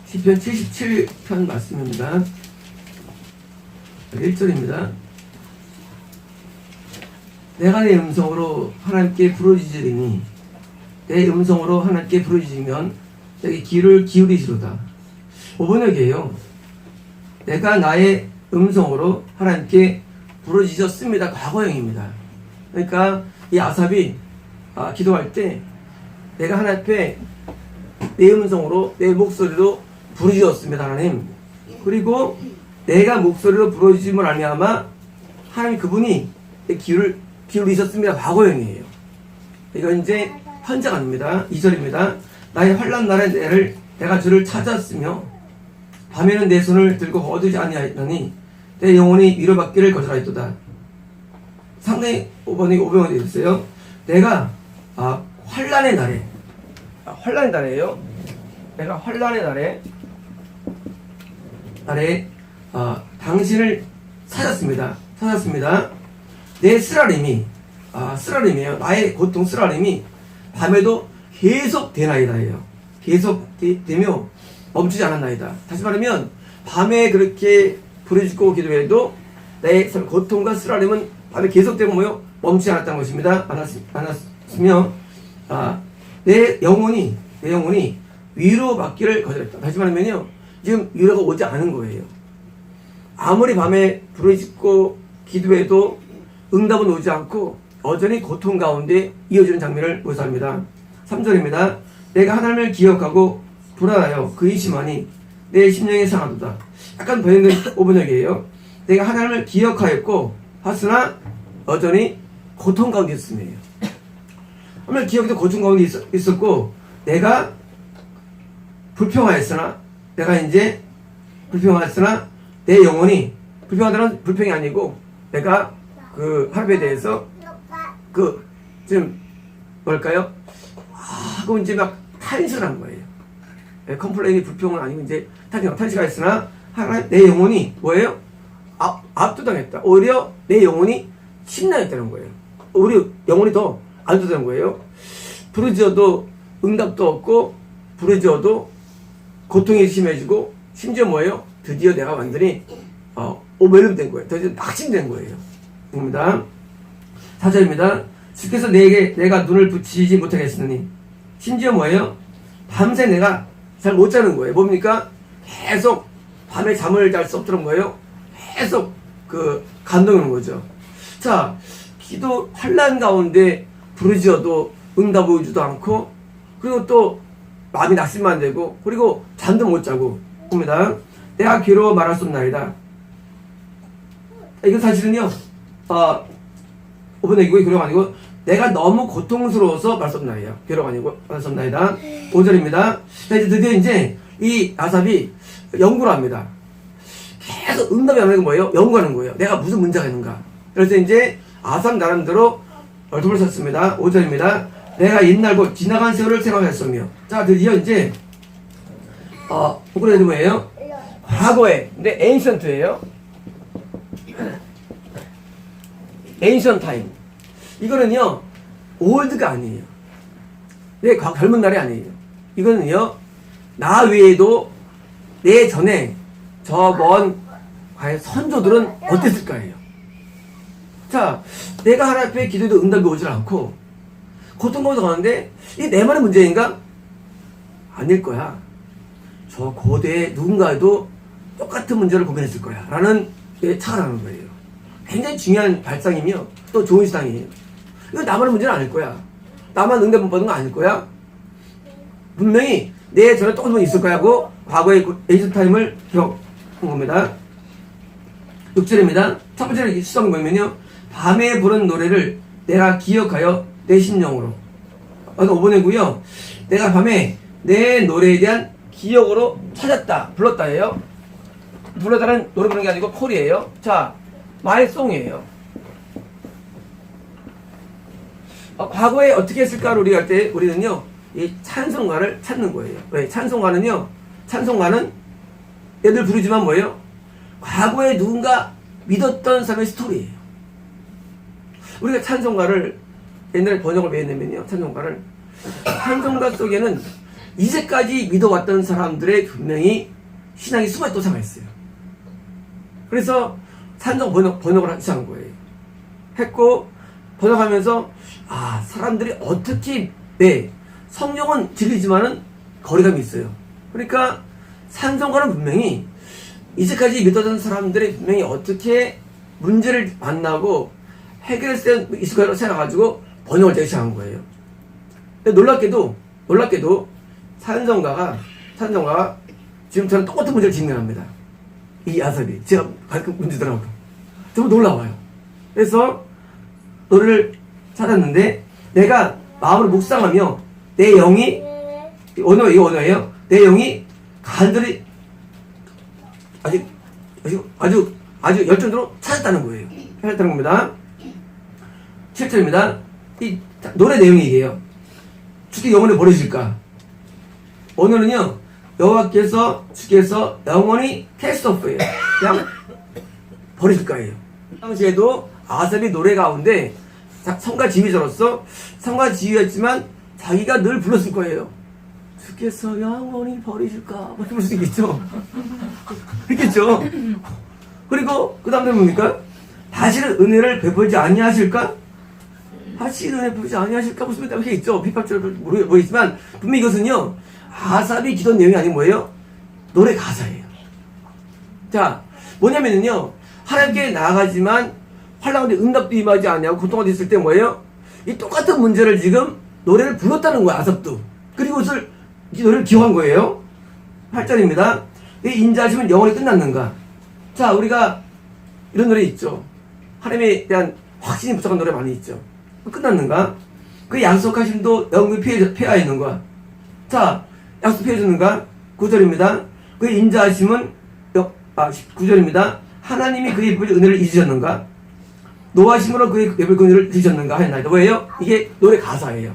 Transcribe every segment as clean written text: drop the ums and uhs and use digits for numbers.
시편 77편 말씀입니다. 1절입니다. 내가 내 음성으로 하나님께 부르짖으리니 내 음성으로 하나님께 부르짖으면 내게 귀를 기울이시로다. 5번역이에요. 내가 나의 음성으로 하나님께 부르짖었습니다. 과거형입니다. 그러니까 이 아삽이 기도할 때 내가 하나님 앞에 내 음성으로 내 목소리로 부르짖었습니다. 하나님. 그리고 내가 목소리로 부르짖음을 알미하마 하나님 그분이 내 귀를 기울이셨습니다. 과거형이에요. 이건 이제 현재가 아닙니다. 2절입니다. 나의 환난 날에 내가 주를 찾았으며 밤에는 내 손을 들고 거두지 아니하였더니 내 영혼이 위로받기를 거절하였도다. 상당히 5번이 500원이 되어 있어요. 내가 환난의 날에 환난의 날에요. 내가 환난의 날에 당신을 찾았습니다. 내 쓰라림이 쓰라림이에요. 나의 고통 쓰라림이 밤에도 계속 되나이다예요. 계속 되며 멈추지 않았나이다. 다시 말하면 밤에 그렇게 부르짖고 기도해도 내 고통과 쓰라림은 밤에 계속되고 멈추지 않았다는 것입니다. 않았으며 내 영혼이 위로받기를 거절했다. 다시 말하면요, 지금 위로가 오지 않은 거예요. 아무리 밤에 부르짖고 기도해도 응답은 오지 않고 여전히 고통 가운데 이어지는 장면을 묘사합니다. 3절입니다. 내가 하나님을 기억하고 불안하여 그의 심하니 내 심령이 상하도다. 약간 변형된 5번역이에요. 내가 하나님을 기억하였고 하으나 여전히 고통 가운데 있음이에요. 하나님을 기억해도 고통 가운데 있었고 내가 불평하였으나 내 영혼이 불평하다는 불평이 아니고 내가 하나님에 대해서 지금 뭘까요? 하고 이제 막 탄식한 거예요. 컴플레인이 불평은 아니고 이제 탄식가 있으나 내 영혼이 뭐예요? 압도당했다. 오히려 내 영혼이 심란했다는 거예요. 오히려 영혼이 더 압도되는 거예요. 부르짖어도 응답도 없고 부르짖어도 고통이 심해지고 심지어 뭐예요? 드디어 내가 완전히 오버웰름된 거예요. 드디어 낙심된 거예요. 입니다. 4절입니다. 주께서 내가 눈을 붙이지 못하게 했으니 심지어 뭐예요? 밤새 내가 잘 못 자는 거예요. 뭡니까? 계속 밤에 잠을 잘 수 없더란 거예요. 계속 감동이 오는 거죠. 자, 기도 환난 가운데 부르짖어도 응답 오지도 않고 그리고 또 마음이 낙심만 되고 그리고 잠도 못 자고 봅니다. 내가 괴로워 말할 수 없나이다. 이건 사실은요 5번에 이거 괴로워 아니고 내가 너무 고통스러워서 말할 수 없나이다. 괴로워 아니고 말할 수 없나이다. 5절입니다. 자, 이제 드디어 이제 이 아삽이 연구를 합니다. 계속 응답이 안 되는 뭐예요? 연구하는 거예요. 내가 무슨 문제가 있는가. 그래서 이제 아삽 나름대로 얼토를 썼습니다. 5절입니다. 내가 옛날 곧 지나간 세월을 생각했으며. 자, 드디어 이제 그래도 뭐예요? 과거에. 근데 에인션트예요. 에인션 타임. 이거는요 올드가 아니에요. 내 젊은 날이 아니에요. 이거는요 나 외에도 내 전에 저 먼 과연 선조들은 어땠을까요? 자, 내가 하나님 앞에 기도해도 응답이 오질 않고 고통 가운데 가는데 이게 내만의 문제인가? 아닐 거야. 저 고대에 누군가에도 똑같은 문제를 고민했을 거야 라는 차가 나는 거예요. 굉장히 중요한 발상이며 또 좋은 시상이에요. 이건 나만의 문제는 아닐 거야. 나만 응답 못 받은 거 아닐 거야. 분명히 내 전에 똑같은 분 있을 거야 하고 과거의 에이전 타임을 기억한 겁니다. 6절입니다. 첫 번째로 시성이 뭐냐면요, 밤에 부른 노래를 내가 기억하여 내 심령으로. 5번이고요. 내가 밤에 내 노래에 대한 기억으로 찾았다, 불렀다예요. 불렀다는 노래 부르는 게 아니고 콜이에요. 자, 마이송이에요. 과거에 어떻게 했을까를 우리가 할 때 우리는요 이 찬송가를 찾는 거예요. 왜? 찬송가는 얘들 부르지만 뭐예요? 과거에 누군가 믿었던 사람의 스토리예요. 우리가 찬송가를 옛날에 번역을 왜 했냐면요, 찬송가 속에는 이제까지 믿어왔던 사람들의 분명히 신앙이 숨어있다고 생각했어요. 그래서 산성 번역을 시작한 거예요. 했고 번역하면서 사람들이 어떻게 성경은 진리지만은 거리감이 있어요. 그러니까 산성가는 분명히 이제까지 믿었던 사람들이 분명히 어떻게 문제를 만나고 해결할 수 있을 거라고 생각해가지고 번역을 되기 시작한 거예요. 근데 놀랍게도 산성가가 지금 저는 똑같은 문제를 직면합니다. 이 아삽이 제가 가르친 문제더라고요. 정말 놀라워요. 그래서 노래를 찾았는데 내가 마음으로 묵상하며 내 영이 이 언어예요. 내 영이 간절히 아주 열정적으로 찾았다는 거예요. 찾았다는 겁니다. 7절입니다. 이 노래 내용이 이게요. 주께 영원히 버리실까? 오늘은요, 주께서 영원히 캐스트오프예요. 그냥 버리실 거예요. 당시에도 아삽이 노래 가운데 성가 지휘자로서 성가 지휘였지만 자기가 늘 불렀을 거예요. 주께서 영원히 버리실까? 뭐 부를 수 있겠죠. 그렇겠죠. 그리고 그 다음에 뭡니까? 다시는 은혜를 베풀지 아니하실까? 다시는 은혜 베풀지 아니하실까? 무슨 말인지 알겠죠. 비판적으로 모르겠지만 분명히 이것은요, 아삽이 기도한 내용이 아닌 뭐예요? 노래 가사예요. 자, 뭐냐면요, 하나님께 나아가지만 환난 가운데 응답도 임하지 않냐고 고통 가운데 있을 때 뭐예요? 이 똑같은 문제를 지금 노래를 불렀다는 거야, 아삽도. 그리고 이 노래를 기억한 거예요. 8절입니다. 이 인자하심은 영원히 끝났는가? 자, 우리가 이런 노래 있죠. 하나님에 대한 확신이 붙어간 노래 많이 있죠. 끝났는가? 그 약속하심도 영원히 폐하여 있는가? 자, 약속 폐해졌는가? 9절입니다. 그 인자하심은 9절입니다. 하나님이 그의 은혜를 잊으셨는가? 노하심으로 그의 은혜를 잊으셨는가? 하였나이다. 뭐예요? 이게 노래 가사예요.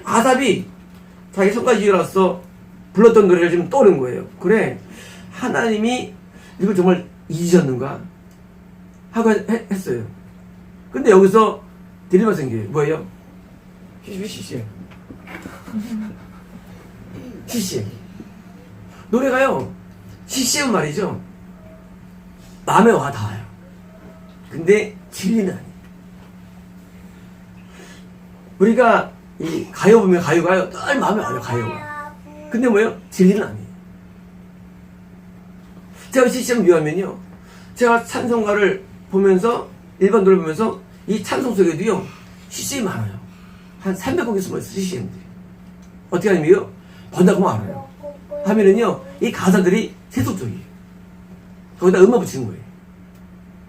아삽이 자기 성가지휘로서 불렀던 노래를 지금 떠오른 거예요. 그래, 하나님이 이걸 정말 잊으셨는가? 하고 했어요. 근데 여기서 딜레마 생겨요. 뭐예요? CCM. 노래가요, CCM 말이죠. 마음에 와 닿아요. 근데 진리는 아니에요. 우리가 이 가요 보면 가요가요, 늘 마음에 와요, 가요가. 근데 뭐예요? 진리는 아니에요. 제가 CCM 비유하면요, 제가 찬송가를 보면서, 일반 노래 보면서, 이 찬송 속에도요, CCM이 많아요. 한 300곡이 숨어있어요, CCM들이. 어떻게 하냐면요, 번다고 알아요. 하면은요, 이 가사들이 세속적이에요. 거기다 음악 붙이는 거예요.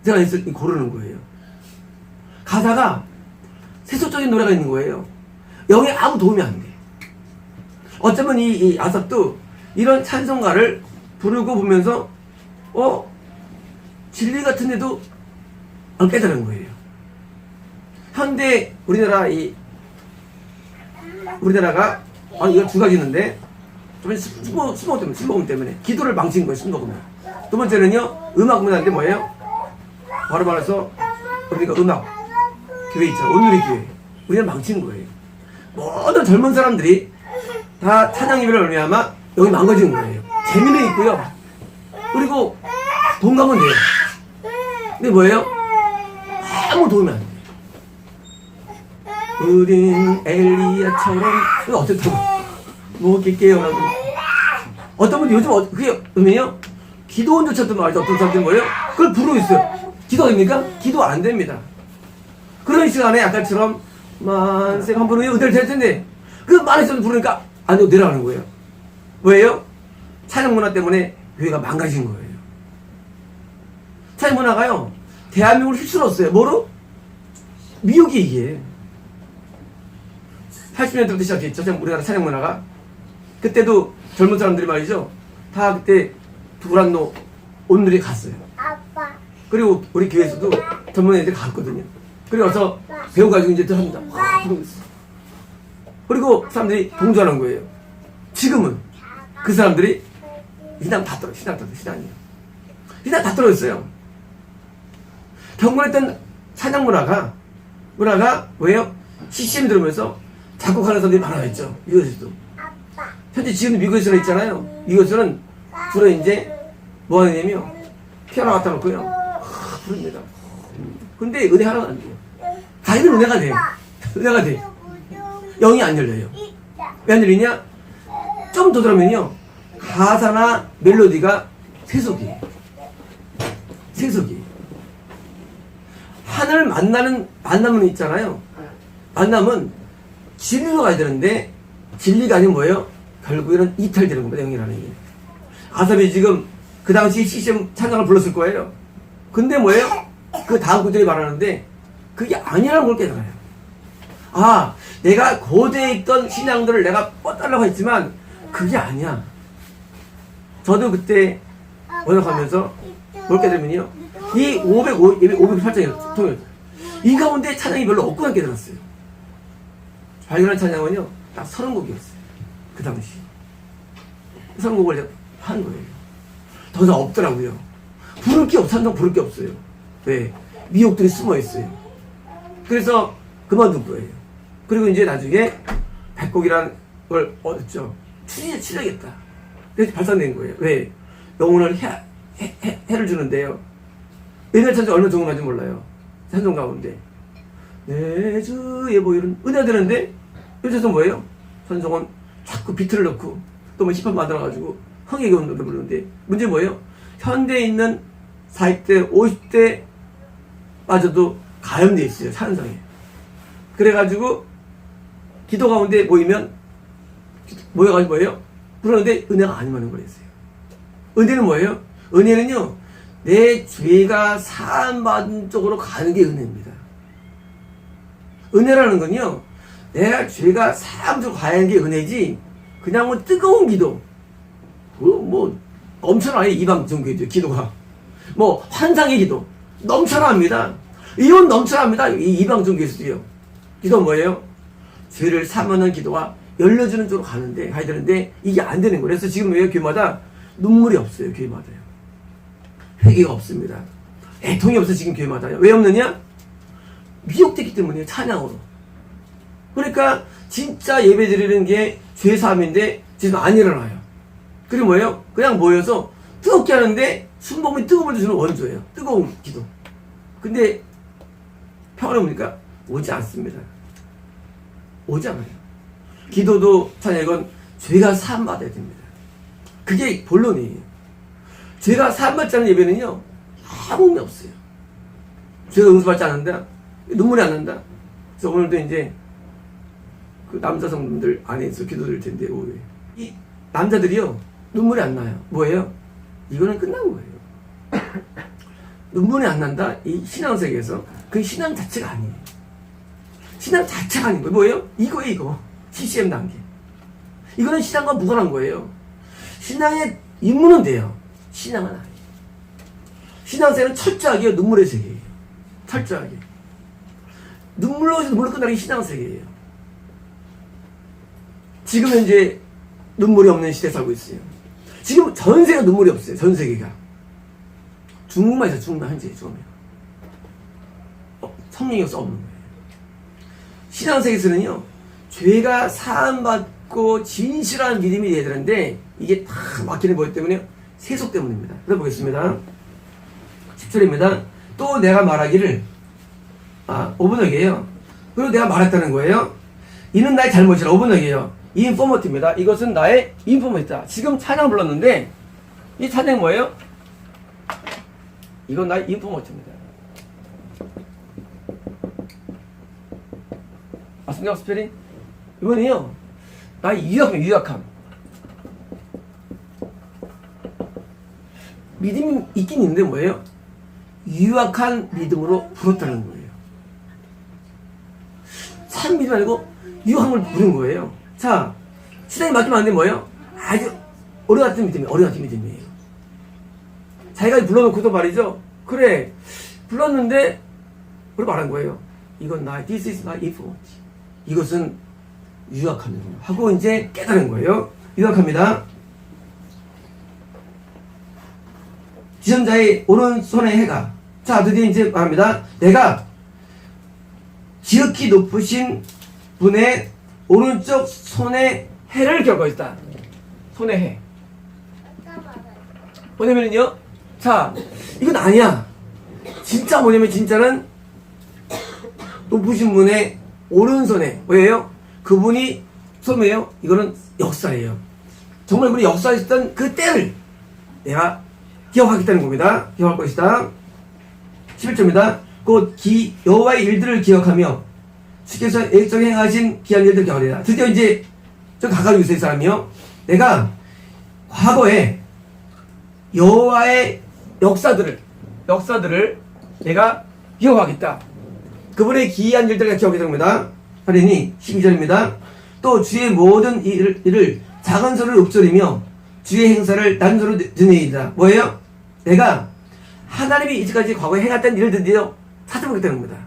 제가 고르는 거예요. 가사가 세속적인 노래가 있는 거예요. 영에 아무 도움이 안 돼. 어쩌면 이 아삽도 이런 찬송가를 부르고 보면서 진리 같은데도 안 깨달은 거예요. 현대 우리나라가 이거 두 가지 있는데, 순복음 때문에 기도를 망친 거예요. 순복음을. 두 번째는요, 음악 문화인데 뭐예요? 바로 말해서 우리가 음악 교회 있잖아. 오늘의 교회. 우리는 망친 거예요. 모든 젊은 사람들이 다 찬양 예배를 말미암아 여기 망가진 거예요. 재미는 있고요. 그리고 돈 가면 돼요. 근데 뭐예요? 아무 도움이 안 돼요. 우린 엘리야처럼 어쨌다고 뭐 낄게요라고. 어떤 분이 요즘 그게 의미요? 기도원조차도 말이죠. 어떤 사람들은 뭐예요? 그걸 부르고 있어요. 기도 됩니까? 기도 안 됩니다. 그런 시간에 아까처럼 만세 한 번 후에 은혜를 될 텐데 그 많은 사람 부르니까 안 되고 내려가는 거예요. 왜요? 찬양 문화 때문에 교회가 망가진 거예요. 찬양 문화가요, 대한민국을 휩쓸었어요. 뭐로? 미혹이 이게. 80년대부터 시작했죠. 우리나라 찬양 문화가. 그때도 젊은 사람들이 말이죠, 다 그때 두란노 온누리 갔어요. 아빠. 그리고 우리 교회에서도 젊은 애들이 갔거든요. 그리고 와서 배워가지고 이제 또 합니다. 그러고 있어요. 그리고 사람들이 동조하는 거예요. 지금은 그 사람들이 신앙 다 떨어졌어요. 경건했던 찬양 문화가 뭐예요? CCM 들으면서 작곡하는 사람들이 많아졌죠. 이것도 현재 지금 미국에서는 있잖아요. 미국에서는 주로 이제 뭐 하느냐면요. 피아노 갖다 놓고요. 부릅니다. 근데 은혜 하나가 안 돼요. 다이는 은혜가 돼. 은혜가 돼. 영이 안 열려요. 왜 안 열리냐? 좀 더 들으면요. 가사나 멜로디가 세속이에요. 세속이에요. 하늘 만남은 있잖아요. 만남은 진리로 가야 되는데 진리가 아니면 뭐예요? 결국에는 이탈되는 겁니다. 영이라는 게. 아삽이 지금 그 당시 CCM 찬양을 불렀을 거예요. 근데 뭐예요? 그 다음 구절이 말하는데 그게 아니라는 걸 깨달아요. 아, 내가 고대에 있던 신앙들을 내가 뻗달라고 했지만 그게 아니야. 저도 그때 번역하면서 뭘 깨달으면요. 이 508장을 통해서 이 가운데 찬양이 별로 없구나 깨달았어요. 발견한 찬양은요. 딱 30곡이었어요. 그 당시. 30곡을 한 거예요. 더 이상 없더라고요. 부를 게 없어. 부를 게 없어요. 왜? 미혹들이 숨어 있어요. 그래서 그만둔 거예요. 그리고 이제 나중에 100곡이라는 걸 얻었죠. 치러야겠다. 그래서 발산된 거예요. 왜? 영혼을 해를 주는데요. 옛날 찬송 얼마나 정말 몰라요. 찬송 가운데. 내 주의 뭐 이런 은혜 되는데 이 찬송 뭐예요? 찬송은 자꾸 비트를 넣고 또 뭐 힙합 만들어가지고 흥에 겨운 노래 부르는데 문제 뭐예요? 현대에 있는 40대, 50대 마저도 가염돼 있어요. 찬송에. 그래가지고 기도 가운데 모여가지고 뭐예요? 그러는데 은혜가 아니면 거였어요. 은혜는 뭐예요? 은혜는요, 내 죄가 사함받은 쪽으로 가는 게 은혜입니다. 은혜라는 건요, 내가 죄가 사함 쪽으로 가는 게 은혜지, 그냥 뭐 뜨거운 기도, 뭐 엄청나요. 이방 종교죠, 기도가. 뭐 환상의 기도, 넘쳐납니다. 이건 넘쳐납니다. 이 이방 종교에서도요. 기도 뭐예요? 죄를 사모하는 기도가 열려주는 쪽으로 가야 되는데 이게 안 되는 거예요. 그래서 지금 왜 교회마다 눈물이 없어요. 교회마다요. 회개가 없습니다. 애통이 없어 지금 교회마다요. 왜 없느냐? 미혹됐기 때문이에요. 찬양으로. 그러니까 진짜 예배 드리는 게 죄사함인데 지금 안 일어나요. 그리고 뭐예요? 그냥 모여서 뜨겁게 하는데 순복음이 뜨거움을 주는 원조예요. 뜨거운 기도. 근데 평안에 오니까 오지 않습니다. 오지 않아요. 기도도 찬양은 죄가 사함받아야 됩니다. 그게 본론이에요. 죄가 사함받지 않는 예배는요, 아무 의미 없어요. 죄가 용서받지 않는다? 눈물이 안 난다? 그래서 오늘도 이제 그 남자 성도들 안에서 기도드릴 텐데, 오후에. 이 남자들이요, 눈물이 안 나요. 뭐예요? 이거는 끝난 거예요. 눈물이 안 난다? 이 신앙세계에서 그 신앙 자체가 아니에요. 신앙 자체가 아닌 거예요. 뭐예요? 이거예요, 이거. CCM 단계. 이거는 신앙과 무관한 거예요. 신앙의 입문은 돼요. 신앙은 아니에요. 신앙세계는 철저하게 눈물의 세계예요. 철저하게. 눈물로 끝나는 게 신앙세계예요. 지금 현재 눈물이 없는 시대에 살고 있어요. 지금 전 세계가 눈물이 없어요. 전 세계가. 중국만 있어요. 중국만 현재 중국만. 성령이 없어 없는 거예요. 신앙세계에서는요, 죄가 사함받고 진실한 믿음이 돼야 되는데 이게 다 막히는 것 때문에 세속 때문입니다. 들어보겠습니다. 10절입니다. 또 내가 말하기를 5번역이에요. 그리고 내가 말했다는 거예요. 이는 나의 잘못이라. 5번역이에요. 인포머트입니다. 이것은 나의 인포머트다. 지금 찬양 불렀는데 이 찬양 뭐예요? 이건 나의 인포머트입니다. 맞습니까? 스페링? 이번에요, 나의 유약함. 믿음이 있긴 있는데 뭐예요? 유약한 믿음으로 불었다는 거예요. 참 믿음 아니고 유약한 걸 부른 거예요. 자, 시장이 맡기면 안 되면 뭐예요? 아주 어려같은 믿음이에요. 자기가 불러놓고도 말이죠. 그래, 불렀는데 그걸 말한 거예요. 이건 this is my influence. 이것은 유약합니다. 하고 이제 깨달은 거예요. 유약합니다. 지존자의 오른손의 해가. 자, 드디어 이제 말합니다. 내가 지극히 높으신 분의 오른쪽 손의 해를 겪고 있다. 손에 해. 뭐냐면요, 자, 이건 아니야. 진짜 뭐냐면, 진짜는 높으신 분의 오른손에, 뭐예요? 그분이 손이에요? 이거는 역사예요. 정말 그분이 역사했던 그 때를 내가 기억하겠다는 겁니다. 기억할 것이다. 11절입니다. 곧 여호와의 일들을 기억하며 주께서 액정에 행하신 귀한 일들을 기억하리라. 드디어 이제 좀 가까이 있을 사람이요. 내가 과거에 여호와의 역사들을 내가 기억하겠다. 그분의 기이한 일들을 기억하겠다는 겁니다. 하리니 12절입니다. 또 주의 모든 일을 작은 소리를 읊조리며 주의 행사를 낮은 소리로 드니이다. 뭐예요? 내가 하나님이 이제까지 과거에 행했던 일들이요 찾아보겠다는 겁니다.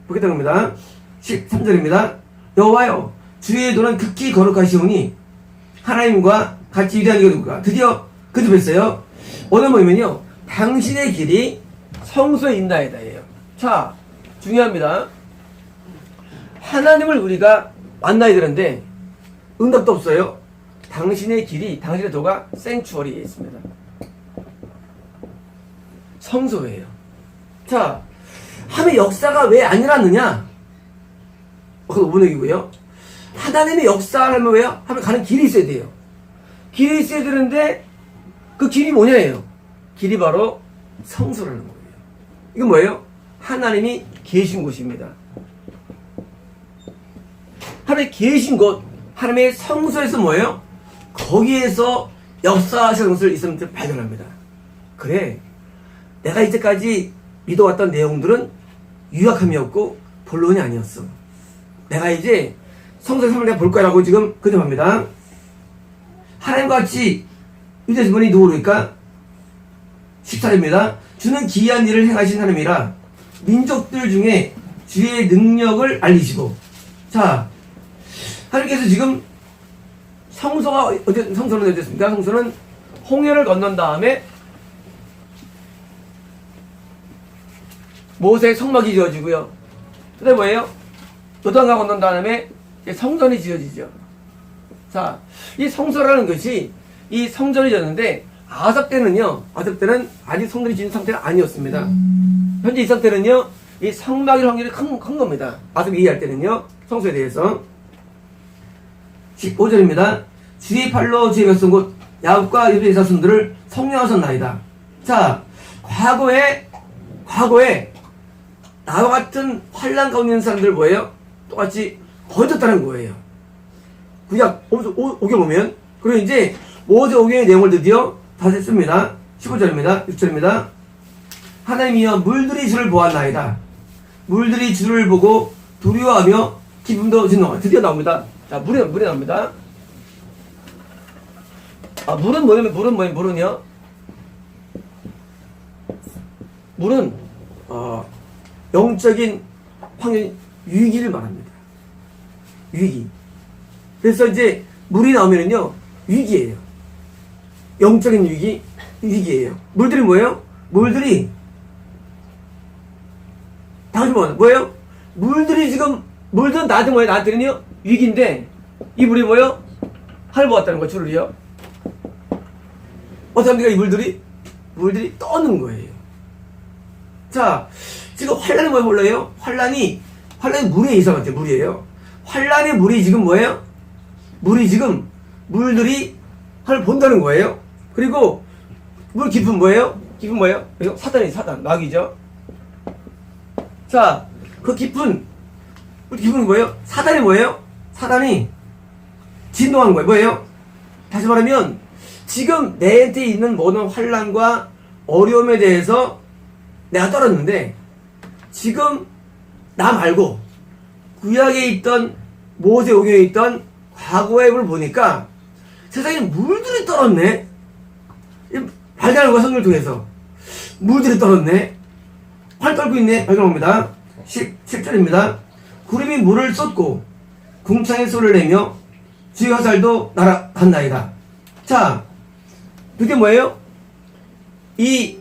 보겠다는 겁니다. 13절입니다. 여호와여 주의 도는 극히 거룩하시오니 하나님과 같이 위대한 이가 누구가 드디어 거듭했어요. 오늘 뭐냐면요, 당신의 길이 성소에 있나이다 예요. 자, 중요합니다. 하나님을 우리가 만나야 되는데 응답도 없어요. 당신의 길이, 당신의 도가 생추어리에 있습니다. 성소예요. 자, 하나님의 역사가 왜 안 일어났느냐? 그건 5분 얘기고요. 하나님의 역사를 하면 왜요? 하면 가는 길이 있어야 돼요. 길이 있어야 되는데 그 길이 뭐냐예요? 길이 바로 성소라는 거예요. 이건 뭐예요? 하나님이 계신 곳입니다. 하나님이 계신 곳, 하나님의 성소에서 뭐예요? 거기에서 역사하시는 것을 이 사람들 발견합니다. 그래, 내가 이제까지 믿어왔던 내용들은 유약함이었고 본론이 아니었어. 내가 이제 성소에서 한번 내가 볼 거라고 지금 거듭합니다. 하나님과 같이 유대신 분이 누구일까? 14절입니다. 주는 기이한 일을 행하신 하나님이라 민족들 중에 주의 능력을 알리시고. 자, 하나님께서 지금 성소는 어땠습니까? 성소는 홍해를 건넌 다음에 모세의 성막이 지어지고요. 그 다음에 뭐예요? 요단강 건넌 다음에 성전이 지어지죠. 자, 이 성소라는 것이 이 성전이 지었는데 아삽 때는 아직 성전이 지은 상태가 아니었습니다. 현재 이 상태는요, 이 성막일 확률이 큰 겁니다. 아삽이 이해할 때는요, 성소에 대해서. 15절입니다. 주의 팔로 주의 백성 곧 야곱과 이스라엘 자손들을 성령하셨나이다. 자, 과거에 나와 같은 환난 가운데 있는 사람들 뭐예요? 똑같이 거졌다는 거예요. 구약 5개 보면. 그리고 이제 모세 5개의 내용을 드디어 다 했습니다. 15절입니다. 6절입니다. 하나님이여 물들이 주를 보았나이다. 물들이 주를 보고 두려워하며 기쁨도 진동하다. 드디어 나옵니다. 자, 물이 나옵니다. 아, 물은요? 물은 영적인 환경 위기를 말합니다. 위기. 그래서 이제 물이 나오면은요, 위기예요. 영적인 위기예요. 물들이 뭐예요? 물들이 다시 뭐예요? 물들은 나한테 뭐예요? 나한테는요, 위기인데, 이 물이 뭐예요? 하늘 보았다는 거, 주를요. 어떻게 합니까, 이 물들이? 물들이 떠는 거예요. 자, 지금 환란이 뭐예요, 몰라요? 환란이 물의 이상 같아요, 물이에요. 환란의 물이 지금 뭐예요? 물들이 하늘 본다는 거예요. 그리고, 물 깊은 뭐예요? 깊은 뭐예요? 사단, 마귀죠. 자, 그 깊은 뭐예요? 사단이 뭐예요? 사단이 진동하는 거예요. 뭐예요? 다시 말하면 지금 내한테 있는 모든 환난과 어려움에 대해서 내가 떨었는데 지금 나 말고 구약에 있던 모세 오경에 있던 과거의 물 보니까 세상에 물들이 떨었네. 발견한 거야, 성경을 통해서. 물들이 떨었네. 활 떨고 있네. 발견합니다. 17절입니다. 구름이 물을 쏟고 궁창에 소리를 내며 주의 화살도 날아갔나이다. 자, 그게 뭐예요? 이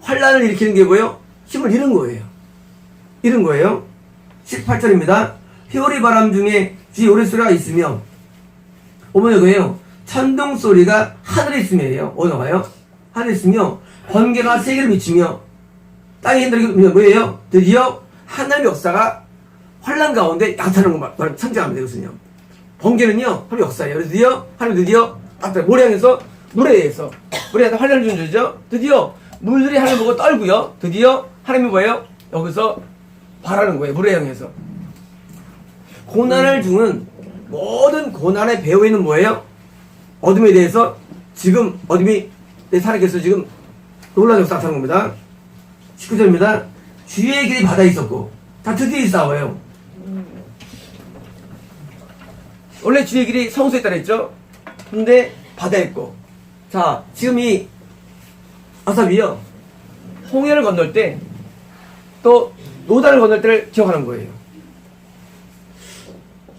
환란을 일으키는 게 뭐예요? 힘을 잃은 거예요. 18절입니다. 회오리 바람 중에 주의 오랫소리가 있으며 어머니 그예요. 천둥 소리가 하늘에 있음이에요. 언어가요. 하늘에 있으며 번개가 세계를 미치며 땅이 흔들리며 뭐예요? 드디어 하나님의 역사가 환란 가운데 나타나는 거 말 선정합니다. 이것은요. 번개는요, 하나님의 역사예요. 드디어 하나님 드디어 모래 향해서 물에 환란을 주는 줄이죠. 드디어 물들이 하나님 보고 떨고요. 드디어 하나님이 뭐예요? 여기서 바라는 거예요. 물에 향해서. 고난을 주는 모든 고난의 배후에는 뭐예요? 어둠에 대해서 지금 어둠이 내 살아계서 지금 놀라운 역사 나타나는 겁니다. 19절입니다. 주의 길이 바다에 있었고, 다 드디어 싸워요. 원래 주의 길이 성소에 따라 있죠? 근데 바다에 있고. 자, 지금 이 아삽이요, 홍해를 건널 때, 또 요단을 건널 때를 기억하는 거예요.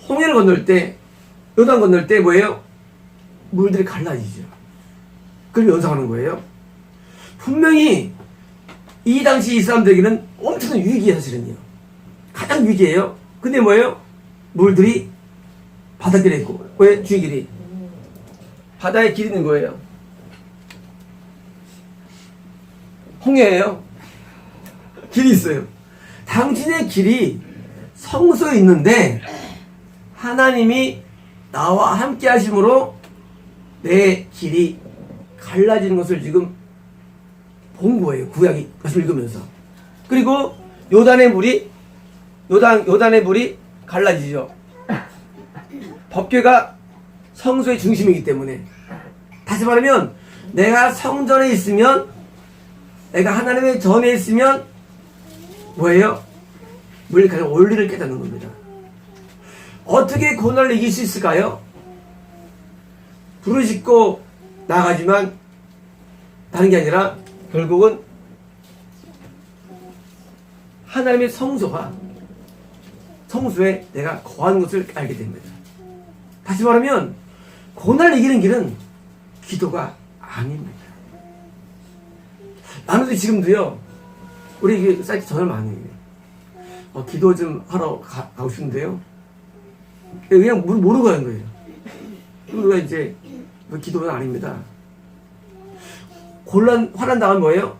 홍해를 건널 때, 요단 건널 때 뭐예요? 물들이 갈라지죠. 그걸 연상하는 거예요. 분명히 이 당시 이 사람들에게는 엄청난 위기예요, 사실은요. 가장 위기예요. 근데 뭐예요? 물들이 바닷길에 있고, 왜? 주의 길이. 바다에 길이 있는 거예요. 홍해예요. 길이 있어요. 당신의 길이 성소에 있는데 하나님이 나와 함께 하심으로 내 길이 갈라지는 것을 지금 본 거예요. 구약이 것을 읽으면서. 그리고 요단의 물이 갈라지죠. 법궤가 성소의 중심이기 때문에. 다시 말하면 내가 성전에 있으면, 내가 하나님의 전에 있으면 뭐예요? 물이 가장 원리를 깨닫는 겁니다. 어떻게 고난을 이길 수 있을까요? 부르짖고 나가지만 다른 게 아니라 결국은 하나님의 성소에 내가 거하는 것을 알게 됩니다. 다시 말하면 고난을 이기는 길은 기도가 아닙니다. 나는 지금도요, 우리 사이트 전화를 많이 해요. 기도 좀 하러 가고 싶은데요. 그냥 모르고 가는 거예요. 우리가 이제 기도는 아닙니다. 화난 당하면 뭐예요?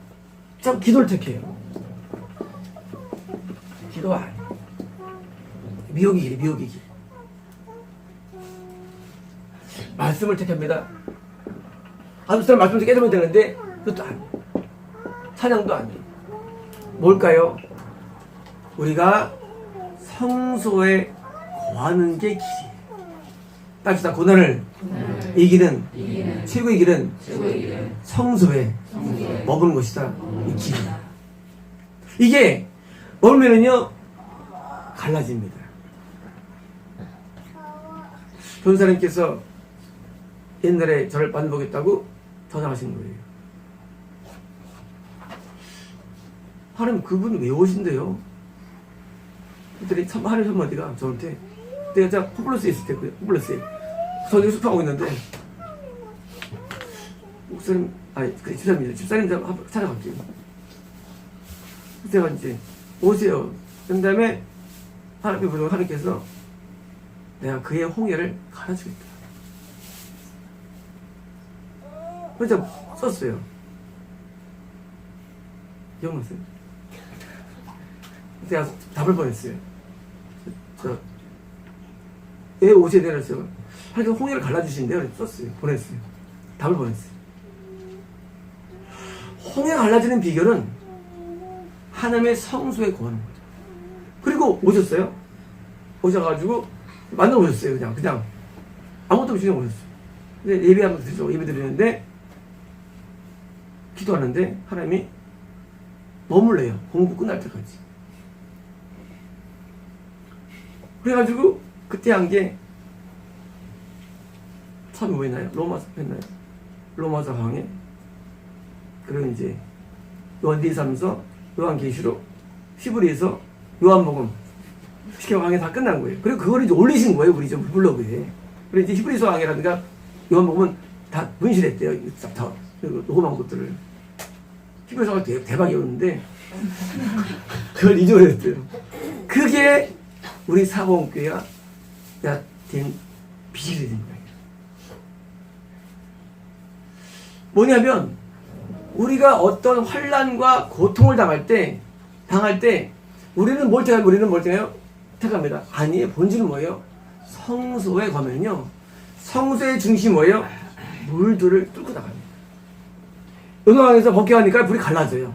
참 기도를 택해요. 기도가 아니에요. 미혹의 길. 말씀을 택합니다. 아무 사람 말씀을 깨달으면 되는데 그것도 아니에요. 찬양도 아니에요. 뭘까요? 우리가 성소에 거하는 게 길이에요. 딱히다 고난을 이기는 최고의 길은 성소에 머무는 것이다. 이 길이에요. 이게 머물면은요 갈라집니다. 변호사님께서 옛날에 저를 만나보겠다고 전화하신 거예요. 하나님 그분 왜 오신대요? 그랬더니 하나님 한마디가 저한테, 내가 진짜 홈플러스에 있을 때, 홈플러스에 저녁에 수업하고 있는데 목사님, 그래 집사님 좀 찾아갈게요. 제가 이제 오세요. 그 다음에 하나님께서 내가 그의 홍해를 갈아주겠다. 그래서 썼어요. 기억나세요? 제가 답을 보냈어요. 왜 오셔야 되랬어요? 하나님 홍해를 갈라주신대요. 썼어요. 보냈어요. 답을 보냈어요. 홍해가 갈라지는 비결은 하나님의 성소에 거하는 거죠. 그리고 오셨어요. 오셔가지고 만나러 오셨어요. 그냥 아무것도 없이 그냥 오셨어요. 근데 예배 한번 드리죠. 예배 드리는데 기도하는데 하나님이 머물래요. 공부 끝날 때까지. 그래가지고 그때 한 게 참 뭐였나요? 로마서 했나요? 로마서 강해. 그리고 이제 요한계시서, 요한계시록, 히브리서, 요한복음 시켜 강해 다 끝난 거예요. 그리고 그걸 이제 올리신 거예요. 우리 좀 블로그에. 그리고 이제 히브리서 강해라든가 요한복음은 다 분실했대요. 다 녹음한 것들을. 히브리서가 대박이었는데 그걸 잊어버렸대요. 그게 우리 사범교회가 된 비실이 된 거예요. 뭐냐면 우리가 어떤 환난과 고통을 당할 때 우리는 뭘 택해요? 우리는 뭘 택합니다. 아니, 본질은 뭐예요? 성소에 가면요, 성소의 중심이 뭐예요? 물들을 뚫고 나갑니다. 은왕에서 벗겨가니까 물이 갈라져요.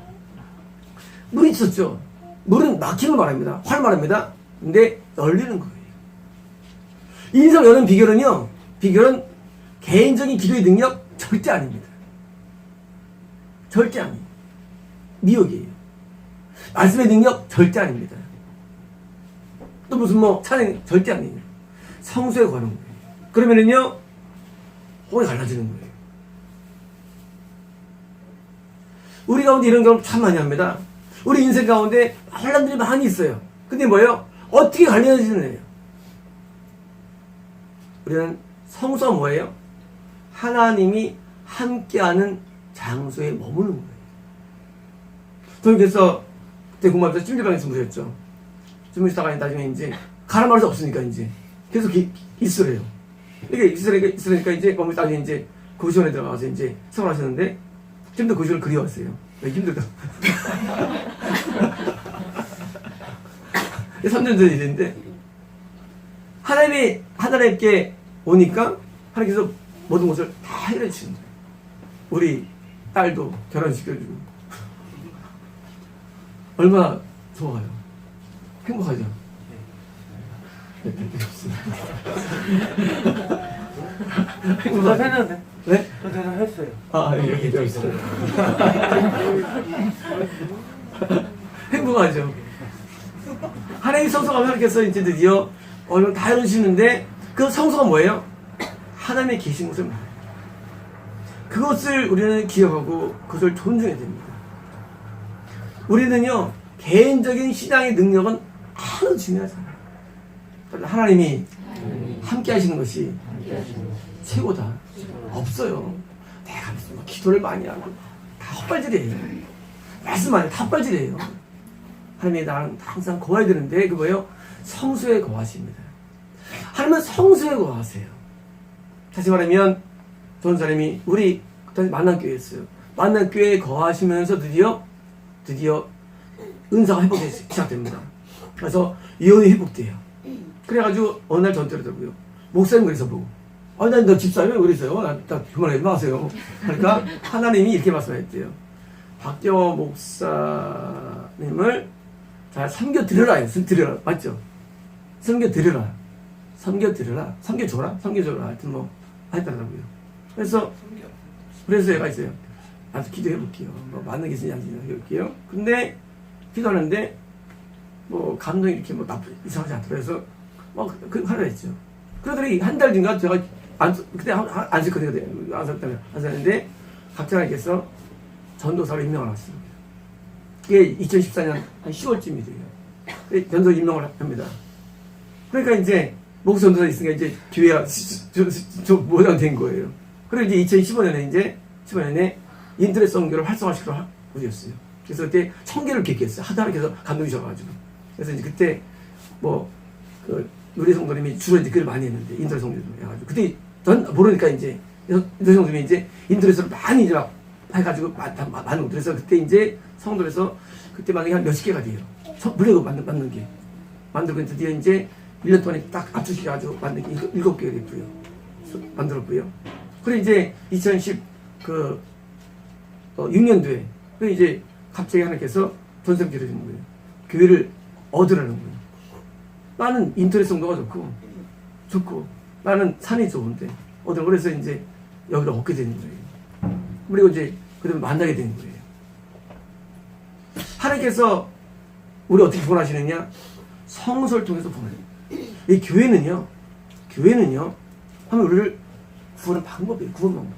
물이 있었죠. 물은 막히는 걸 말합니다. 활 말합니다. 근데 열리는 거예요. 인생 여는 비결은 개인적인 기도의 능력 절대 아닙니다. 절대 아니에요. 미혹이에요. 말씀의 능력 절대 아닙니다. 또 무슨 찬양 절대 아니에요. 성수에 거는 거예요. 그러면은요, 혼이 갈라지는 거예요. 우리 가운데 이런 경험 참 많이 합니다. 우리 인생 가운데 혼란들이 많이 있어요. 근데 뭐예요? 어떻게 갈라지는 거예요? 우리는 성수가 뭐예요? 하나님이 함께하는 장소에 머무는 거예요. 저는 그래서 그때 공부할 때 찜질방에 주무셨죠. 주무시다가 나중에 이제 가라 말할 수 없으니까 이제 계속 있으래요. 이게 있으니까 이제 나중에 이제 고시원에 들어가서 이제 생활하셨는데 지금도 고시원을 그리워하세요. 왜 힘들다. 3년 전 일인데 하나님께 오니까 하나님께서 모든 것을 다 해결해 주시는 거예요. 우리 딸도 결혼시켜주고 얼마나 좋아요. 행복하죠. 대답했는데. 네? 저 대답했어요. 여기 있어요. 행복하죠. 하나님 성소가 하나님께서 이제 드디어 얼른 다 이루시는데 그 성소가 뭐예요? 하나님의 계신 곳을 말해요. 그것을 우리는 기억하고 그것을 존중해야 됩니다. 우리는요, 개인적인 신앙의 능력은 아주 중요하잖아요. 하나님이 함께 하시는 것이 최고다. 없어요. 내가 무슨 기도를 많이 하고 다 헛발질이에요. 말씀 많이 다 헛발질이에요. 하나님이 나랑 항상 거해야 되는데 그 뭐예요? 성수에 거하십니다. 하나님은 성수에 거하세요. 다시 말하면 좋은 사람이 우리 그때 만남교회였어요. 만남교회에 거하시면서 드디어 은사가 회복되기 시작됩니다. 그래서 이혼이 회복돼요. 그래가지고 어느 날 전투하더라고요. 목사님 그래서 보고 난 너 집사람이 왜 그랬어요? 나 그만하지 마세요. 그러니까 하나님이 이렇게 말씀하셨대요. 박경호 목사님을 잘 섬겨드려라 했어요. 드려라. 맞죠? 섬겨줘라. 하여튼 하더라고요. 그래서 얘가 있어요. 나도 기도해볼게요. 맞는 게 있으냐 해볼게요. 근데 기도하는데 감동이 이렇게 이상하지 않더라고요. 그래서 하라 했죠. 그러더니 한 달 뒤인가 제가 그때 안 썼거든요. 안 썼는데 갑자기 하나님께서 전도사로 임명을 하셨어요. 그게 2014년 한 10월쯤이래요. 전도 임명을 합니다. 그러니까 이제 목사 전도사 있으니까 이제 교회가 모양 된 거예요. 그리고 이제 2015년에 인터넷 선교를 활성화시키러 오셨어요. 그래서 그때 1000개를 기획했어요. 하나님께서 감동이셔가지고. 그래서 이제 그때 우리 성도님이 주로 이제 글을 많이 했는데 인터넷 선교 좀 해가지고 그때 전 모르니까 이제 인터넷 성도님이 이제 인터넷으로 많이 이제 막 해가지고 많은 거. 그래서 그때 이제 성도에서 그때 만든 게 한 몇십 개가 돼요. 물레고 만든 게. 만들고 드디어 이제 1년 동안에 딱 압축해가지고 만든 게 7개가 됐고요. 만들었고요. 그리고 이제 6년도에 그 이제 갑자기 하나님께서 전생기를 주는 거예요. 교회를 얻으라는 거예요. 나는 인터넷 정도가 좋고 나는 산이 좋은데 그래서 이제 여기를 얻게 되는 거예요. 그리고 이제 그다음에 만나게 되는 거예요. 하나님께서 우리 어떻게 구원하시느냐? 성소를 통해서 구원해요. 이 교회는요 하면 우리를 구원하는 방법이에요. 구원 방법.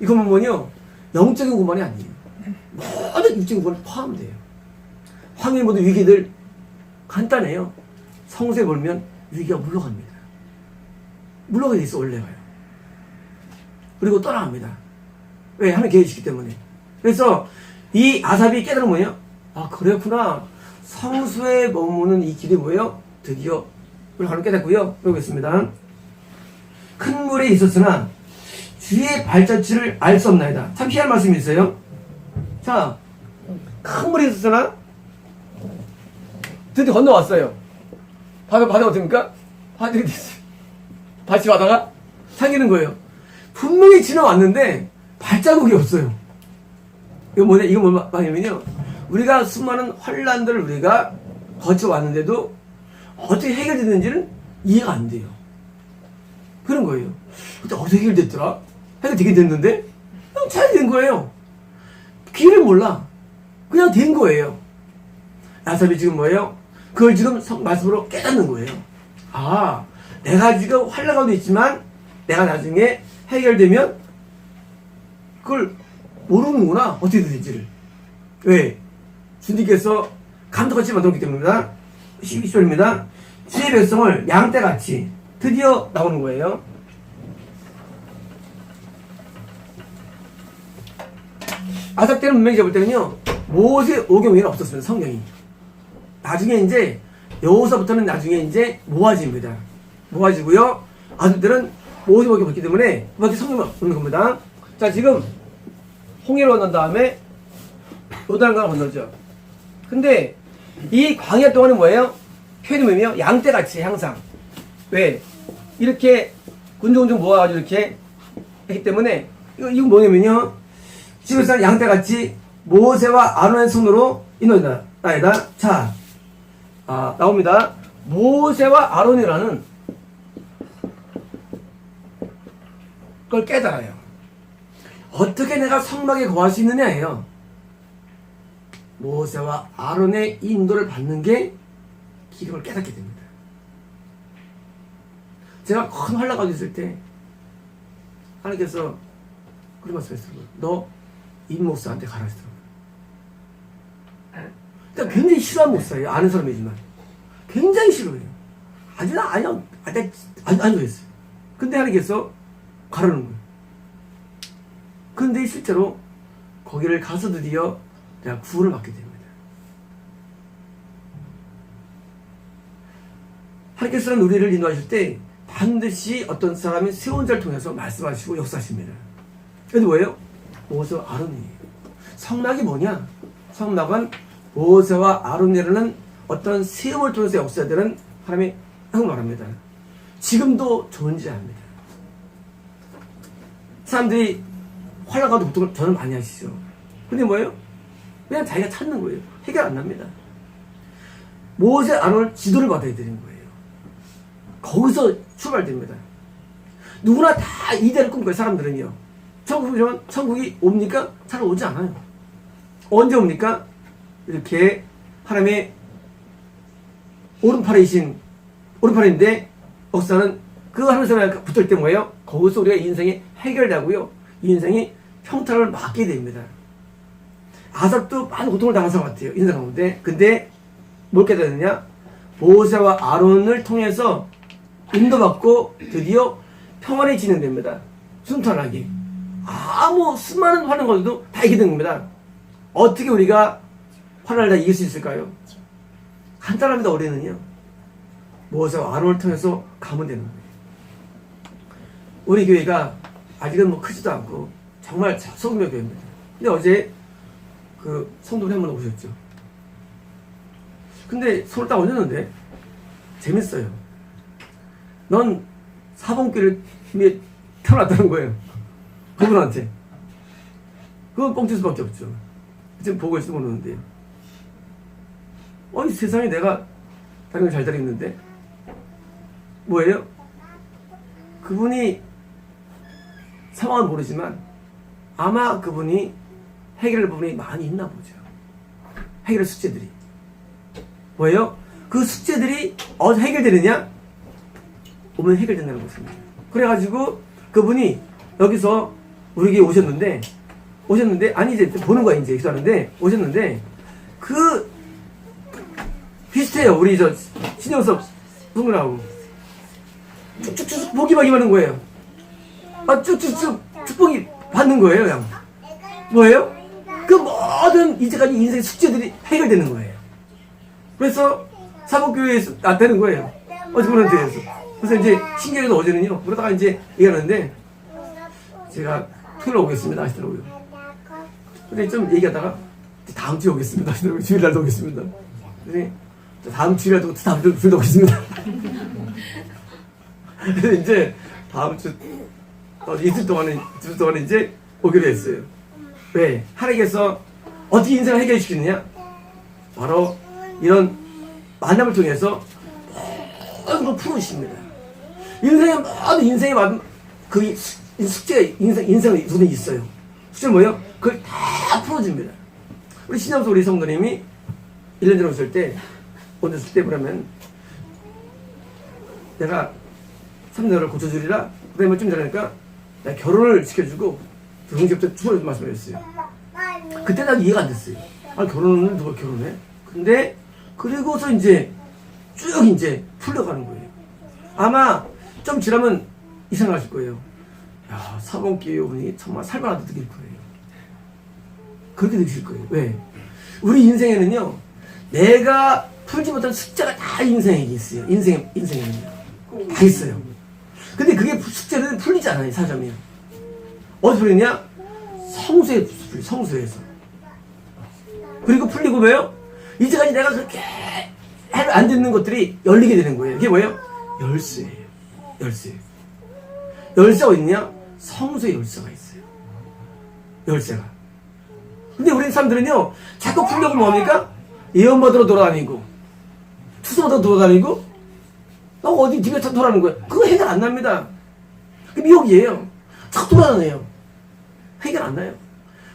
이것만 보면요 영적인 구원이 아니에요. 모든 육적인 구원을 포함돼요. 황해의 모든 위기들 간단해요. 성소에 몰면 위기가 물러갑니다. 물러가게 돼서 올라가요. 그리고 떠나갑니다. 왜? 하나님 계획이시기 때문에. 그래서 이 아삽이 깨달은 뭐예요? 그렇구나. 성소에 머무는 이 길이 뭐예요? 드디어 우리 하나님 깨닫고요. 보겠습니다. 큰 물에 있었으나 주의 발자취를 알 수 없나이다. 참 희한한 말씀이 있어요. 자, 큰 물이 있었잖아. 드디어 건너왔어요. 바다 어떻습니까? 밭이 바다가 생기는 거예요. 분명히 지나왔는데 발자국이 없어요. 이거 뭐냐? 이거 뭐 말이냐면요. 우리가 수많은 환란들을 우리가 거쳐왔는데도 어떻게 해결됐는지는 이해가 안 돼요. 그런 거예요. 근데 어떻게 해결됐더라? 해결되긴 됐는데 그냥 잘 된 거예요. 길을 몰라. 그냥 된 거예요. 야삽이 지금 뭐예요? 그걸 지금 말씀으로 깨닫는 거예요. 아, 내가 지금 환란 가운데 있지만 내가 나중에 해결되면 그걸 모르는구나. 어떻게 될지를. 왜? 주님께서 감독같이 만들었기 때문입니다. 12절입니다. 주의 백성을 양떼같이 드디어 나오는 거예요. 아삭 때는 분명히 잡을 때는요, 모세 오경에는 없었습니다. 성경이. 나중에 이제, 여호수아부터는 나중에 이제 모아집니다. 모아지고요. 아들 때는 모세 오경이 없기 때문에, 이렇게 성경이 없는 겁니다. 자, 지금, 홍해를 건넌 다음에, 요단강을 건너죠. 근데, 이 광야 동안은 뭐예요? 표현이 뭐냐면, 양떼같이 항상. 왜? 이렇게, 군중군중 모아가지고 이렇게 했기 때문에, 이건 뭐냐면요. 집에서 양떼같이 모세와 아론의 손으로 인도했다. 자, 나옵니다. 모세와 아론이라는 걸 깨달아요. 어떻게 내가 성막에 거할 수 있느냐예요. 모세와 아론의 인도를 받는 게 기름을 깨닫게 됩니다. 제가 큰 환란 가지고 있을 때 하나님께서 그런 말씀했어요. 너 임목사한테 가라 하시더라고요. 그러니까 굉장히 싫어하는 목사예요. 아는 사람이지만 굉장히 싫어해요. 아니요. 안 좋아했어요. 근데 하나님께서 가라는 거예요. 근데 실제로 거기를 가서 드디어 내가 구원을 받게 됩니다. 하나님께서는 우리를 인도하실 때 반드시 어떤 사람이 세운 자를 통해서 말씀하시고 역사하십니다. 그래도 뭐예요? 모세와 아론이에요. 성막이 뭐냐? 성막은 모세와 아론이라는 어떤 세움을 통해서 역사되는 하나님의 말합니다. 지금도 존재합니다. 사람들이 환란과도 보통을 저는 많이 하시죠. 근데 뭐예요? 그냥 자기가 찾는 거예요. 해결 안 납니다. 모세 아론을 지도를 받아야 되는 거예요. 거기서 출발됩니다. 누구나 다 이대를 꿈꿔요. 사람들은요. 천국이 옵니까? 잘 오지 않아요. 언제 옵니까? 이렇게 하나님의 오른팔인데 역사는 그 하나님과 붙을 때 뭐예요? 거기서 우리가 인생이 해결되고요. 인생이 평탄을 맞게 됩니다. 아삽도 많은 고통을 당한 사람 같아요. 인생 가운데. 근데 뭘 깨달았느냐? 모세와 아론을 통해서 인도받고 드디어 평안이 진행됩니다. 순탄하게. 아무 수많은 환난 것도 다 이기는 겁니다. 어떻게 우리가 환난을 다 이길 수 있을까요? 간단합니다. 우리는요. 모세와 아론을 통해서 가면 되는 거예요. 우리 교회가 아직은 뭐 크지도 않고 정말 소규모 교회입니다. 근데 어제 그 성도분 한 분 오셨죠. 근데 손을 딱 올렸는데 재밌어요. 넌 사범교를 태어났다는 거예요. 그분한테. 그건 뻥칠 수밖에 없죠. 지금 보고 있으면 모르는데. 이 세상에 내가 다른 걸 잘 다니는데 뭐예요? 그분이 상황은 모르지만 아마 그분이 해결할 부분이 많이 있나 보죠. 해결할 숙제들이. 뭐예요? 그 숙제들이 어디서 해결되느냐? 오면 해결된다는 것입니다. 그래가지고 그분이 여기서 우리에게 오셨는데 아니 이제 보는 거야 이제 기도하는데 오셨는데 그 비슷해요. 우리 저 신영섭 분들하고 쭉쭉쭉 복이 받기만 거예요. 쭉쭉쭉 축복이 받는 거예요. 그냥 뭐예요? 그 모든 이제까지 인생의 숙제들이 해결되는 거예요. 그래서 사복교회에서 되는 거예요. 어제 그분한테 해서. 그래서 이제 신기하게도 어제는요. 그러다가 이제 얘기하는데 제가 토요일 오겠습니다 하시더라고요. 근데 좀 얘기하다가 다음 주에 오겠습니다 하시더라고요. 주일날도 오겠습니다. 그래서 다음 주일에도 다음 주일도 오겠습니다. 그래서 이제 다음 주 이틀 동안은 이제 오기로 했어요. 왜? 하나님께서 어떻게 인생을 해결시키느냐? 바로 이런 만남을 통해서 모든 걸 풀어주십니다. 인생의 모든 그 숙제, 인생의 눈에 있어요. 숙제는 뭐예요? 그걸 다 풀어줍니다. 우리 신영수 우리 성도님이 1년 전에 오실 때, 그러면 내가 3년을 고쳐주리라. 그 다음에 좀 전에니까 내가 결혼을 시켜주고 동시부터 추월해서 말씀하셨어요. 그때 난 이해가 안 됐어요. 아, 결혼을 누가 결혼해? 근데 그리고서 이제 쭉 이제 풀려가는 거예요. 아마 좀 지나면 이상하실 거예요. 야, 사범교육이 정말 살만하다 느낄 거예요. 그렇게 느끼실 거예요. 왜? 우리 인생에는요, 내가 풀지 못한 숙제가 다 인생에 있어요. 인생에는요. 다 있어요. 근데 그게 숙제는 풀리지 않아요, 사점이요. 어디서 풀리냐? 성수에서. 그리고 풀리고 뭐예요? 이제까지 내가 그렇게 안 듣는 것들이 열리게 되는 거예요. 이게 뭐예요? 열쇠예요. 열쇠가 어딨냐? 성수의 열쇠가 있어요. 열쇠가. 근데 우리 사람들은요, 자꾸 풀려고 뭐합니까? 예언받으러 돌아다니고, 투서받으러 돌아다니고, 어디 집에 다 돌아가는 거예요. 그거 해결 안 납니다. 그 미혹이에요. 자꾸 돌아다녀요. 해결 안 나요.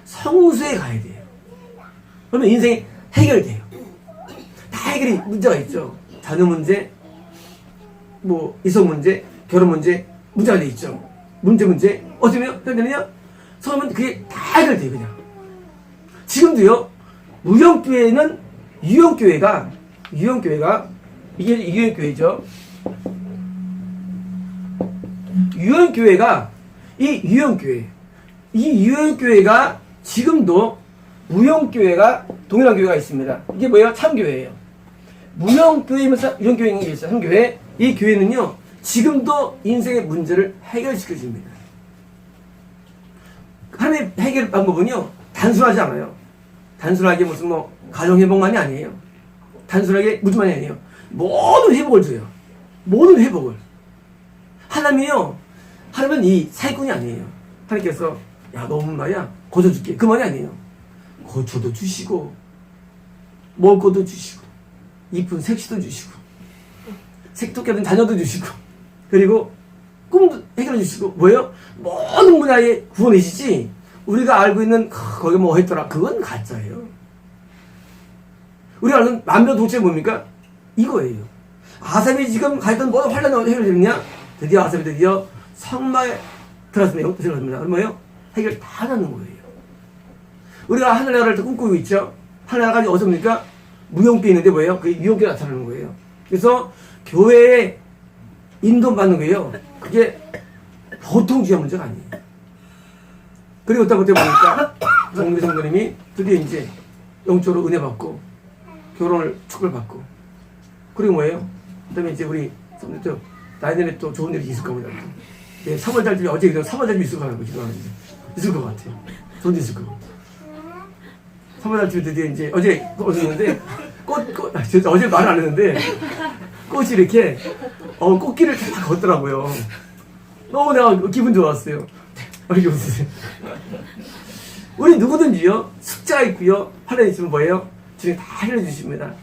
성수에 가야 돼요. 그러면 인생이 해결돼요. 다 해결이 문제가 있죠. 자녀 문제, 뭐 이성 문제, 결혼 문제가 돼 있죠. 문제 어떻게 해결되느냐? 처음은 그게 다 해결돼요. 그냥 지금도요. 유형교회가 이게 유형교회죠. 이 유형교회가 지금도 무형교회가 동일한 교회가 있습니다. 이게 뭐예요? 참교회예요. 무형교회면서 유형교회인 게 있어요. 참교회. 이 교회는요, 지금도 인생의 문제를 해결시켜 줍니다. 하나님의 해결 방법은요, 단순하지 않아요. 단순하게 무슨 가정회복만이 아니에요. 단순하게 무슨만이 아니에요. 모든 회복을 줘요. 모든 회복을. 하나님은 이 사기꾼이 아니에요. 하나님께서 야, 너 엄마야 고쳐줄게. 그 말이 아니에요. 고쳐도 주시고 먹을 것도 주시고 이쁜 색시도 주시고 색토끼 같은 자녀도 주시고 그리고 꿈도 해결해 주시고 뭐예요? 모든 분야에 구원이시지 우리가 알고 있는 거기 뭐 했더라 그건 가짜예요. 우리가 아는 만병통치가 뭡니까? 이거예요. 아삽이 지금 가했던 모든 환란이 해결되느냐? 드디어 아삽이 성막에 들어갔습니다. 그럼 뭐예요? 해결 다 하는 거예요. 우리가 하늘나라를 꿈꾸고 있죠. 하늘나라가 어디입니까? 무용교회 있는데 뭐예요? 그게 유형교회 나타나는 거예요. 그래서 교회에 인도받는 거예요. 그게 보통 중요한 문제가 아니에요. 그리고 어떤 것 때문에 보니까 우리 성도님이 드디어 이제 영적으로 은혜 받고 결혼을 축복받고 그리고 뭐예요? 그 다음에 이제 우리 성도들 나이들에 또 좋은 일이 있을 겁니다. 네, 3월 달쯤에 어제 3월 달쯤에 있을 것 같아요. 기도하는데 있을 것 같아요. 좋은 일 있을 것 같아요. 3월 달쯤에 드디어 이제 어제 있는데 어제 말 안 했는데 꽃이 이렇게 꽃길을 다 걷더라고요. 너무 내가 기분 좋았어요. 이렇게 웃으세요. 우리 누구든지요 숙제가 있고요 하나님 있으면 뭐예요? 주님 다 해결해 주십니다.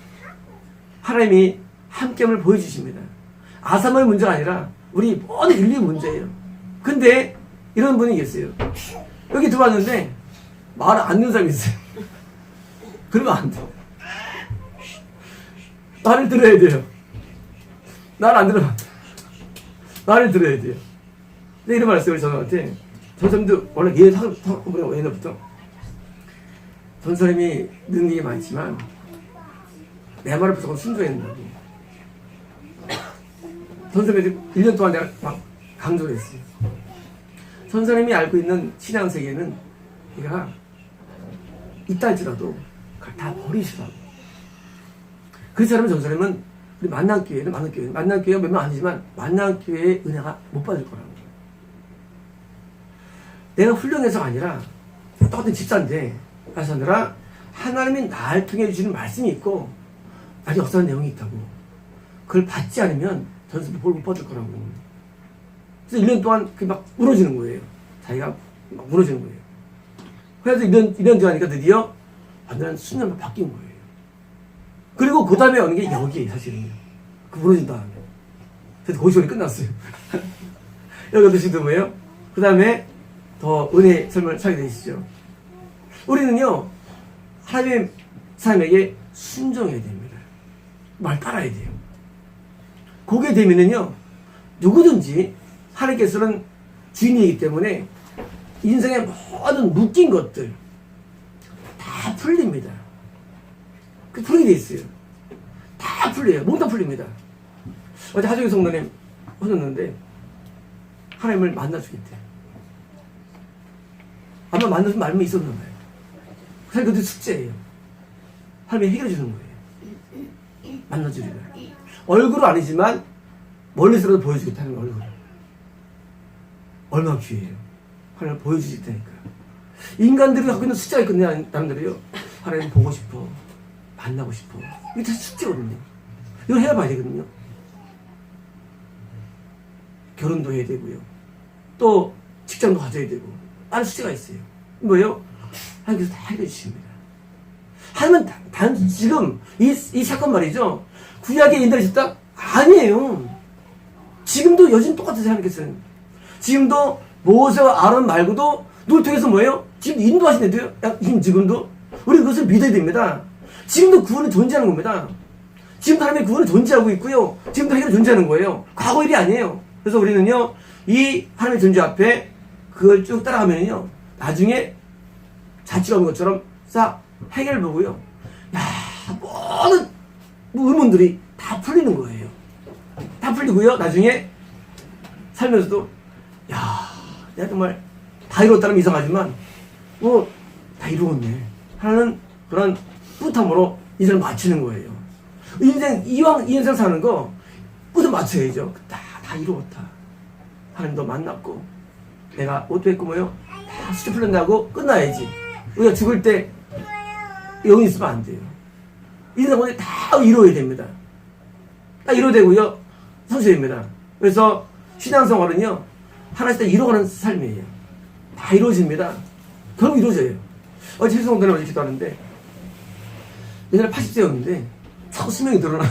하나님이 함께함을 보여주십니다. 아사모의 문제가 아니라 우리 모든 인류의 문제예요. 근데 이런 분이 계세요. 여기 들어왔는데 말을 안 듣는 사람이 있어요. 그러면 안 돼. 말을 들어야 돼요. 날 안 들으면 안 돼. 말을 들어야 돼요. 근데 이런 말 했어요. 저한테. 저 사람도 원래 예전부터 전 사람이 능력이 많지만 내 말을 무조건 순종했는다고. 전 사람이 1년 동안 내가 막 강조를 했어요. 전 사람이 알고 있는 신앙 세계는 내가 있다 할지라도 그걸 다 버리시라고. 그 사람은 전 사람은 우리 만남교회가 몇 명 아니지만 만남교회의 은혜가 못 받을 거라고. 내가 훌륭해서가 아니라 똑같은 집사인데 하느라 하나님이 나를 통해 주시는 말씀이 있고 아주 역사한 내용이 있다고. 그걸 받지 않으면 전서 못 받을 거라고. 그래서 1년 동안 그게 막 무너지는 거예요. 자기가 막 무너지는 거예요. 그래서 1년 지나니까 드디어 완전한 수년만 바뀐 거예요. 그리고 그 다음에 오는 게 여기에 사실은요. 그 무너진 다음에. 그래서 고시원이 끝났어요. 여기 어떠시도 뭐예요? 그 다음에 더 은혜 설명을 차게 되시죠. 우리는요, 하나님의 사람에게 순종해야 됩니다. 말 따라야 돼요. 그게 되면은요, 누구든지 하나님께서는 주인이기 때문에 인생의 모든 묶인 것들 다 풀립니다. 그 풀리게 돼 있어요. 다 풀려요. 몽땅 풀립니다. 어제 하정희 성도님 오셨는데 하나님을 만나주겠대. 아마 만나서 말씀이 있었나 봐요. 사실 그것도 숙제예요. 하나님이 해결해 주는 거예요. 만나주리라. 얼굴은 아니지만 멀리서라도 보여주겠다는 얼굴. 얼마나 귀해요. 하나님을 보여주겠다니까요. 인간들이 갖고 있는 숫자가 있거든요. 사람들이요. 하나님 보고 싶어. 만나고 싶어. 이게 다 숙제거든요. 이걸 해봐야 되거든요. 결혼도 해야 되고요. 또 직장도 가져야 되고. 많은 숙제가 있어요. 뭐예요? 하나님께서 다 해결해 주십니다. 하나님은 지금 이 사건 말이죠. 구약의 인들이 있었다? 아니에요. 지금도 여진 똑같으세요. 하나님께서는. 지금도 모세와 아론 말고도 누굴 통해서 뭐예요? 지금 인도하시는데요. 지금도. 우리 그것을 믿어야 됩니다. 지금도 구원은 존재하는 겁니다. 지금도 하나님의 구원은 존재하고 있고요. 지금도 해결이 존재하는 거예요. 과거 일이 아니에요. 그래서 우리는요, 이 하나님의 존재 앞에 그걸 쭉 따라가면요, 나중에 자취가 온 것처럼 싹 해결 보고요. 야, 모든 의문들이 다 풀리는 거예요. 다 풀리고요. 나중에 살면서도 야, 내가 정말 다 이뤘다면 이상하지만 다 이루었네 하는 그런 뿌듯함으로 인생을 마치는 거예요. 이왕 이 인생 사는 거 뿌듯 맞춰야죠. 다 이루었다. 하나님도 만났고 내가 옷도 했고 뭐요? 다 수치 풀린다고 끝나야지. 우리가 죽을 때 영이 있으면 안 돼요. 인생 오늘 다 이루어야 됩니다. 다 이루어야 되고요. 성취됩니다. 그래서 신앙생활은요, 하나씩 다 이루어가는 삶이에요. 다 이루어집니다. 결국 이루어져요. 어제 최수성도님 어제 기도하는데 옛날에 80세였는데 자꾸 수명이 늘어나.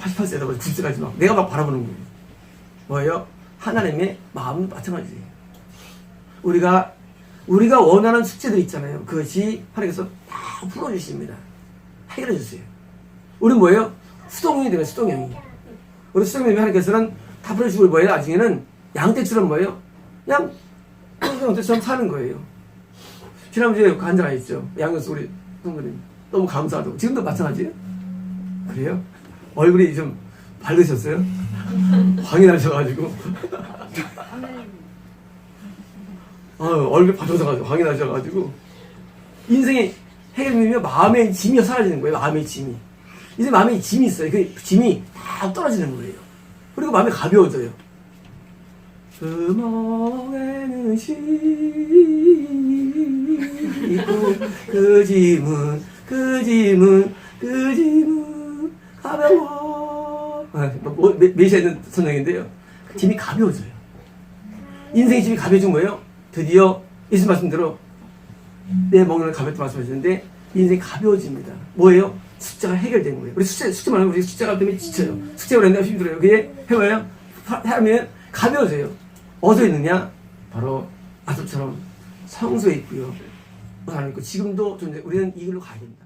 88세다 보니 90세까지 막 내가 막 바라보는 거예요. 뭐예요? 하나님의 마음도 마찬가지예요. 우리가 원하는 숙제들 있잖아요. 그것이 하나님께서 다 풀어주십니다. 해결해 주세요. 우리는 뭐예요? 수동형이 되면 수동형이. 우리 수동형이 되면 하나님께서는 다 풀어주시고 뭐예요? 나중에는 양떼처럼 뭐예요? 그냥 양떼처럼 사는 거예요. 지난주에 그 한잔 있죠. 양현수 우리 성도님 너무 감사하다고. 지금도 마찬가지예요? 그래요? 얼굴이 좀 밝으셨어요? 광이 나셔가지고 얼굴 받쳐져가지고 광이 나셔가지고 인생의 해결이면 마음의 짐이 사라지는 거예요. 마음의 짐이. 이제 마음에 짐이 있어요. 그 짐이 다 떨어지는 거예요. 그리고 마음이 가벼워져요. 구멍에는 있고 그 짐은 가벼워. 메시아는 선정인데요. 짐이 가벼워져요. 인생의 짐이 가벼워진 거예요. 드디어 예수 말씀대로 내 멍에는 가볍다 말씀하셨는데 인생이 가벼워집니다. 뭐예요? 숫자가 해결된 거예요. 우리 숙제 말하면 우리 숫자가 때문에 지쳐요. 숙제가 그랬는데 힘들어요. 그게 해봐요. 하면 가벼워져요. 어디에 있느냐? 바로 아삽처럼 성소에 있고요. 하나님 있고 지금도 존재. 우리는 이 길로 가야 됩니다.